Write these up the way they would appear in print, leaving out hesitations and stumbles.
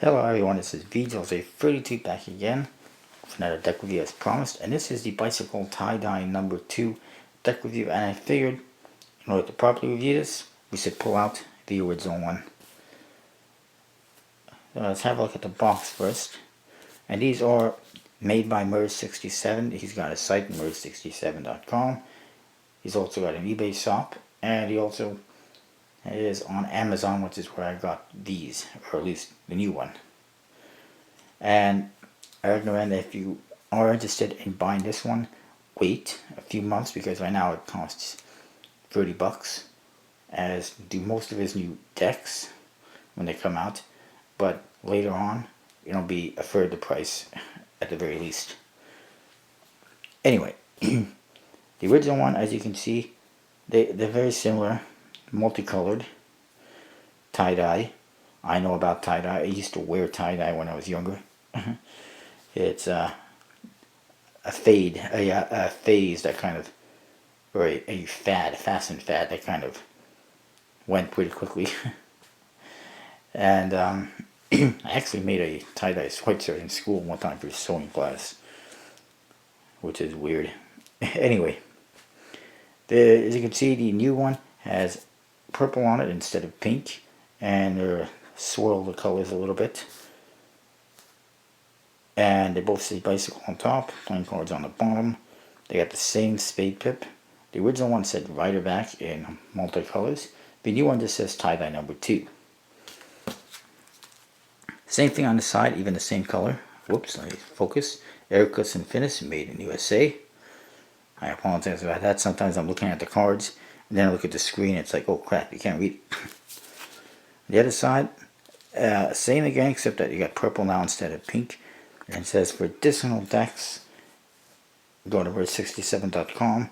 Hello everyone, this is VJ32 back again with another deck review as promised, and this is the Bicycle Tie-Dye number 2 deck review, and I figured in order to properly review this, we should pull out the original one. So let's have a look at the box first, and these are made by Merge67. He's got a site, merge67.com. He's also got an eBay shop, and he also is on Amazon, which is where I got these, or at least the new one. And I recommend that if you are interested in buying this one, wait a few months, because right now it costs $30, as do most of his new decks when they come out, but later on it'll be a third the price at the very least. Anyway, the original one, as you can see, they're very similar, multicolored tie-dye. I know about tie-dye. I used to wear tie-dye when I was younger. It's a phase that kind of, or a fashion fad that kind of went pretty quickly. And I actually made a tie-dye sweatshirt in school one time for sewing class, which is weird. Anyway, as you can see, the new one has purple on it instead of pink, and they're swirl the colors a little bit. And they both say bicycle on top, playing cards on the bottom. They got the same spade pip. The original one said rider back in multicolors. The new one just says tie-dye number 2. Same thing on the side, even the same color. Whoops, let me focus. Aircuts and Finish, made in USA. I apologize about that. Sometimes I'm looking at the cards, and then I look at the screen, it's like, oh crap, you can't read it. The other side, same again, except that you got purple now instead of pink. And it says for additional decks, go to merge67.com.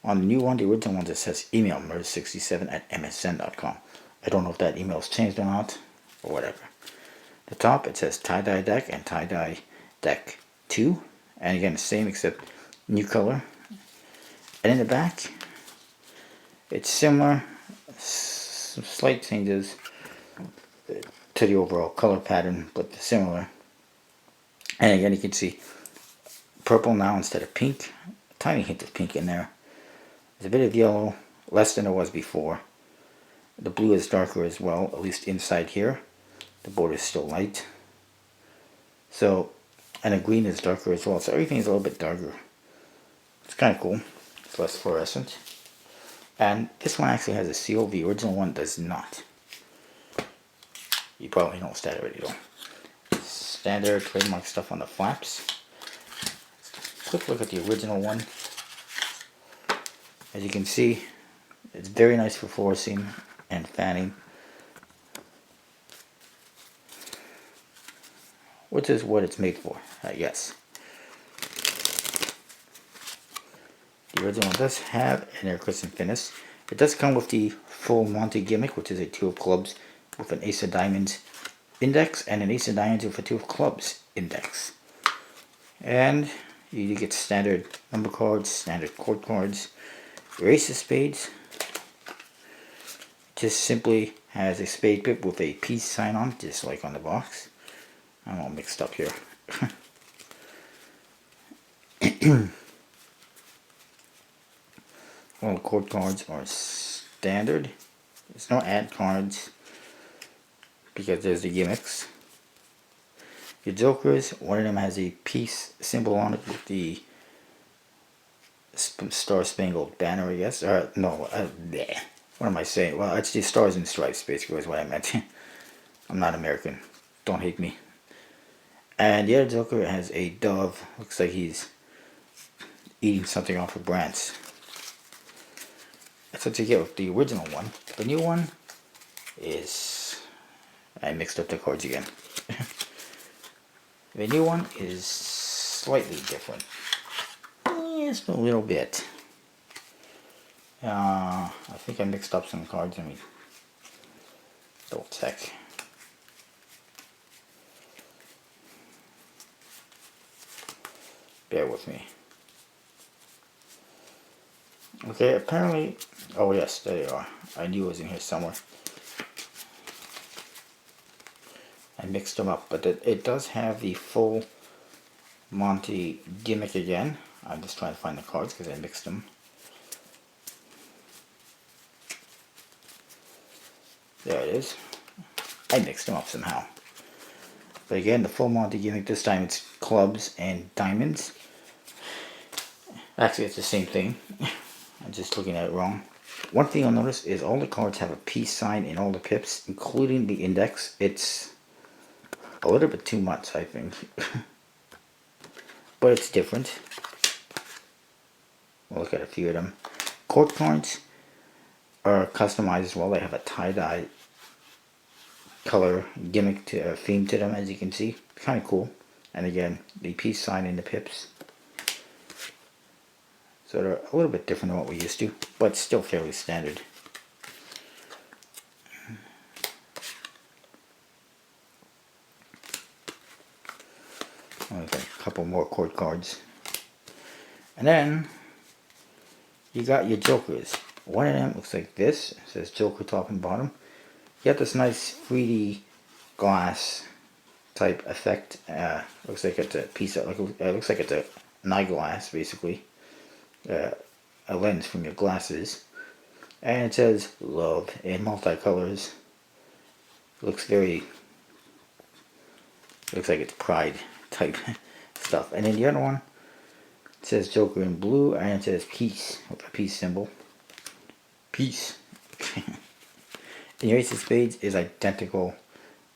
On the new one, the original one, it says email merge67@msn.com. I don't know if that email's changed or not, or whatever. The top, it says tie-dye deck and tie-dye deck 2. And again, the same except new color. And in the back, it's similar, some slight changes to the overall color pattern, but similar. And again, you can see purple now instead of pink. A tiny hint of pink in there. There's a bit of yellow, less than there was before. The blue is darker as well, at least inside here. The border is still light. So, and the green is darker as well. So everything is a little bit darker. It's kind of cool. It's less fluorescent. And this one actually has a seal. The original one does not. You probably noticed that already though. Standard trademark stuff on the flaps. Quick look at the original one. As you can see, it's very nice for forcing and fanning, which is what it's made for, I guess. The original does have an Aircuts and Finish. It does come with the full Monty gimmick, which is a 2 of clubs with an Ace of Diamonds index and an Ace of Diamonds with a 2 of clubs index. And you get standard number cards, standard court cards. Your Ace of Spades just simply has a spade pip with a peace sign on, just like on the box. I'm all mixed up here. All the court cards are standard. There's no ad cards because there's the gimmicks. Your jokers, one of them has a peace symbol on it with the Star Spangled Banner, I guess. No, what am I saying? Well, it's the Stars and Stripes, basically, is what I meant. I'm not American. Don't hate me. And the other joker has a dove. Looks like he's eating something off a branch. That's what you get with the original one. The new one is... I mixed up the cards again. The new one is slightly different. Just a little bit. I think I mixed up some cards. Let me double check. Bear with me. Okay, apparently... Oh yes, there they are. I knew it was in here somewhere. I mixed them up, but it does have the full Monty gimmick again. I'm just trying to find the cards because I mixed them. There it is. I mixed them up somehow. But again, the full Monty gimmick, this time it's clubs and diamonds. Actually, it's the same thing. I'm just looking at it wrong. One thing you'll notice is all the cards have a peace sign in all the pips, including the index. It's a little bit too much, I think. But it's different. We'll look at a few of them. Court cards are customized as well. They have a tie-dye color gimmick to theme to them, as you can see. Kind of cool. And again, the peace sign in the pips. So they're a little bit different than what we used to, but still fairly standard. I've got a couple more court cards. And then you got your jokers. One of them looks like this. It says Joker top and bottom. You got this nice 3D glass type effect. Looks like it's a piece of, it looks like it's an eyeglass basically. A lens from your glasses. And it says love in multicolors. Looks very, looks like it's pride type stuff. And then the other one, it says Joker in blue, and it says peace with a peace symbol. Peace. And your Ace of Spades is identical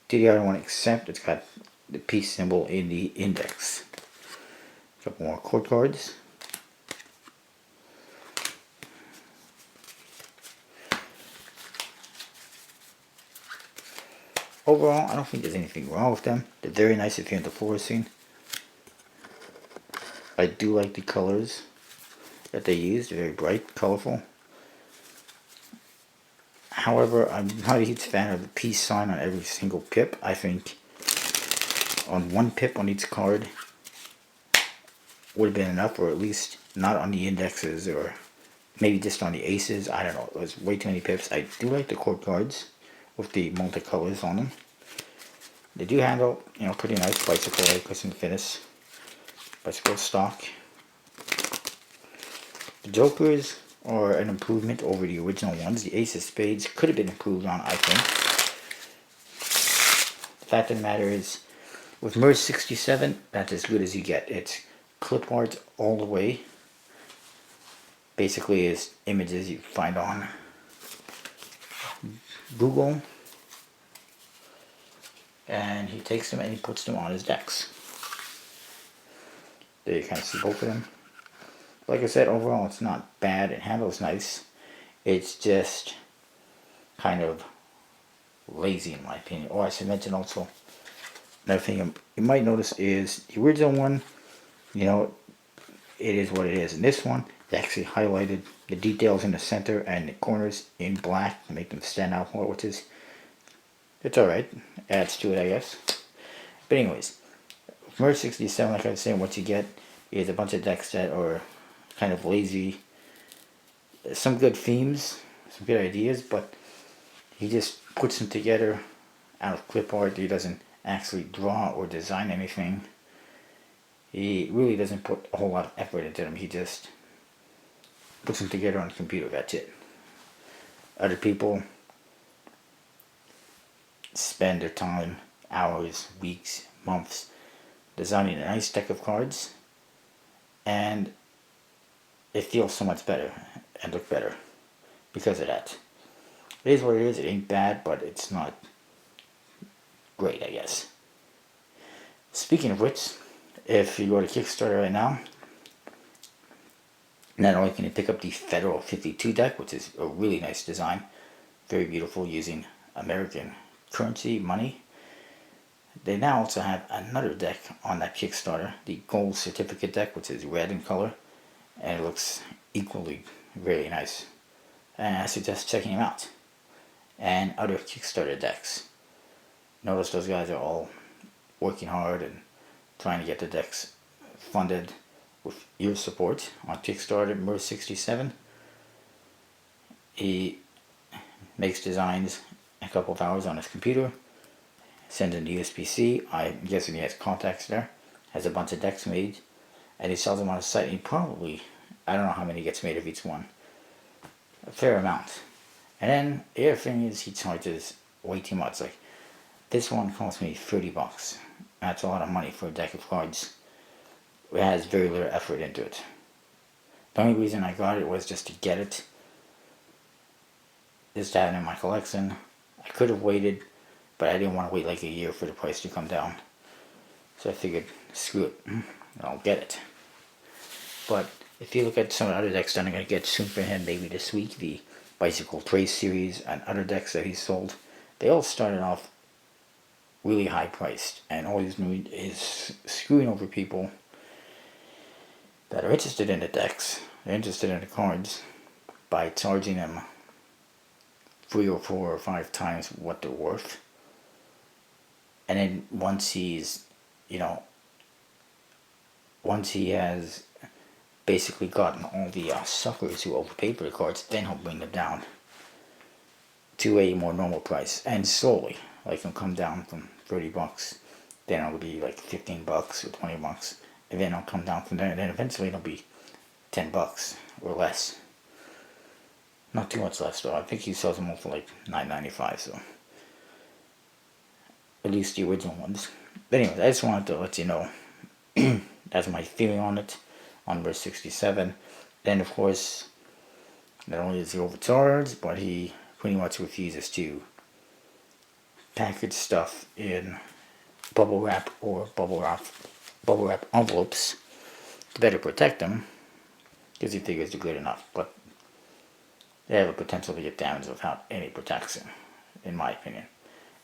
to the other one, except it's got the peace symbol in the index. A couple more court cards. Overall, I don't think there's anything wrong with them. They're very nice if you're into floor scene. I do like the colors that they use. They're very bright, colorful. However, I'm not a huge fan of the peace sign on every single pip. I think on one pip on each card would have been enough, or at least not on the indexes, or maybe just on the aces. I don't know. It was way too many pips. I do like the court cards with the multicolors on them. They do handle, you know, pretty nice. Bicycle Ericus and Finis. Bicycle stock. The Jokers are an improvement over the original ones. The Ace of Spades could have been improved on, I think. The fact of the matter is, with Merge 67, that's as good as you get. It's clip art all the way. Basically, is images you find on Google. And he takes them and he puts them on his decks. There you kind of see both of them. Like I said, overall it's not bad. It handles nice. It's just kind of lazy in my opinion. Oh, I should mention also, another thing you might notice is the original one, you know, it is what it is. In this one, they actually highlighted the details in the center and the corners in black to make them stand out more, which is, it's alright. Adds to it, I guess. But anyways, Merge 67, like I was saying, what you get is a bunch of decks that are kind of lazy. Some good themes, some good ideas, but he just puts them together out of clip art. He doesn't actually draw or design anything. He really doesn't put a whole lot of effort into them. He just puts them together on the computer, that's it. Other people spend their time, hours, weeks, months, designing a nice deck of cards, and it feels so much better and look better because of that. It is what it is. It ain't bad, but it's not great, I guess. Speaking of which, if you go to Kickstarter right now, not only can you pick up the Federal 52 deck, which is a really nice design, very beautiful, using American currency, money. They now also have another deck on that Kickstarter, the Gold Certificate deck, which is red in color, and it looks equally very nice. And I suggest checking them out. And other Kickstarter decks. Notice those guys are all working hard and trying to get the decks funded with your support. On Kickstarter, Merge 67, he makes designs in a couple of hours on his computer, sends in the USB-C. I'm guessing he has contacts there. Has a bunch of decks made. And he sells them on his site. And he probably, I don't know how many gets made of each one. A fair amount. And then the other thing is he charges way too much. Like, this one cost me $30. That's a lot of money for a deck of cards. It has very little effort into it. The only reason I got it was just to get it. Just to have it in my collection. I could have waited, but I didn't want to wait like a year for the price to come down. So I figured, screw it, I'll get it. But if you look at some of the other decks that I'm going to get soon for him, maybe this week, the Bicycle Trace series and other decks that he sold, they all started off really high priced. And all he's doing is screwing over people that are interested in the decks, they're interested in the cards, by charging them 3 or 4 or 5 times what they're worth. And then once he's, once he has basically gotten all the suckers who overpaid for the cards, then he'll bring them down to a more normal price. And slowly, like he'll come down from $30, then it'll be like $15 or $20, and then it'll come down from there, and then eventually it'll be $10 or less. Not too much less though. I think he sells them all for like $9.95, so at least the original ones. But anyways, I just wanted to let you know that's my feeling on it, on verse 67. Then of course, not only is he overcharged, but he pretty much refuses to package stuff in bubble wrap or bubble wrap envelopes to better protect them, because he figures they're good enough. But they have a potential to get damaged without any protection, in my opinion.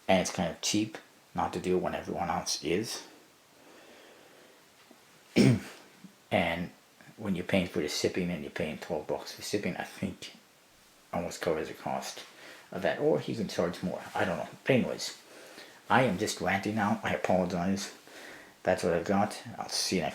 And it's kind of cheap not to do it when everyone else is. And when you're paying for the shipping and you're paying $12 for shipping, I think almost covers the cost of that. Or he can charge more. I don't know. But anyways, I am just ranting now. I apologize. That's what I've got. I'll see you next time.